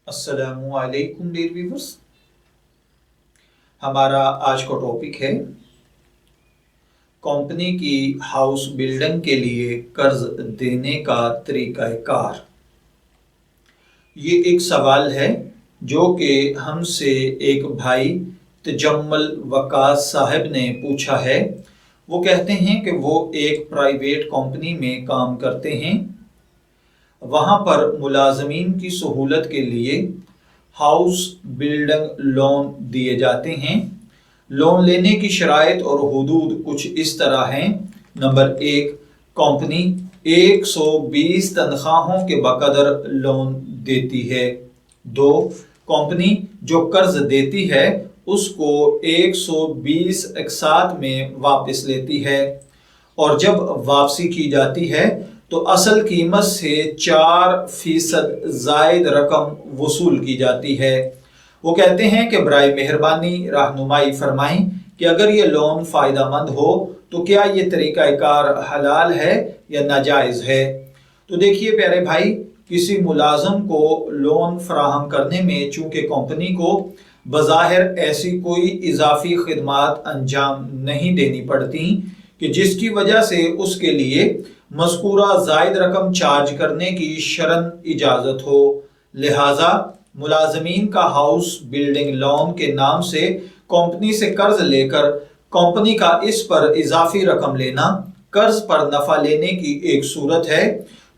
अस्सलामुअलैकुम dear viewers. हमारा आज का टॉपिक है कंपनी की हाउस बिल्डिंग के लिए कर्ज देने का तरीकाकार। ये एक सवाल है जो कि हमसे एक भाई तजम्मल वकास साहब ने पूछा है। वो कहते हैं कि वो एक प्राइवेट कंपनी में काम करते हैं। वहाँ पर मुलाजमीन की सहूलत के लिए हाउस बिल्डिंग लोन दिए जाते हैं। लोन लेने की शराइत और हुदूद कुछ इस तरह हैं। नंबर 1, कंपनी 120 तनख्वाहों के बकदर लोन देती है। 2, कंपनी जो कर्ज देती है उसको 120 अकसात में वापस लेती है और जब वापसी की जाती है तो असल कीमत से 4% जायद रकम वसूल की जाती है। वो कहते हैं कि बराए मेहरबानी रहनुमाई फरमाएं कि अगर ये लोन फ़ायदेमंद हो तो क्या ये तरीक़ाकार हलाल है या नाजायज़ है। तो देखिए प्यारे भाई, किसी मुलाजम को लोन फराहम करने में चूँकि कंपनी को बज़ाहिर ऐसी कोई इजाफी खिदमात अंजाम नहीं देनी पड़ती कि जिसकी वजह से उसके लिए मज़कूरा जायद रकम चार्ज करने की शरन इजाज़त हो, लिहाजा मुलाजमीन का हाउस बिल्डिंग लोन के नाम से कंपनी से कर्ज लेकर कंपनी का इस पर इजाफी रकम लेना कर्ज पर नफा लेने की एक सूरत है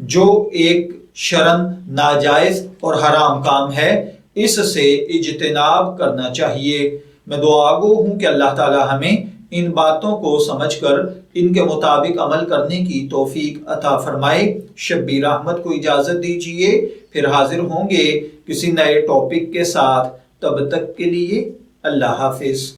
जो एक शरन नाजायज और हराम काम है। इससे इज्तिनाब करना चाहिए। मैं दुआगो हूँ कि अल्लाह ताला हमें इन बातों को समझकर इनके मुताबिक अमल करने की तौफीक अता फरमाए। शब्बीर अहमद को इजाज़त दीजिए, फिर हाजिर होंगे किसी नए टॉपिक के साथ। तब तक के लिए अल्लाह हाफिज।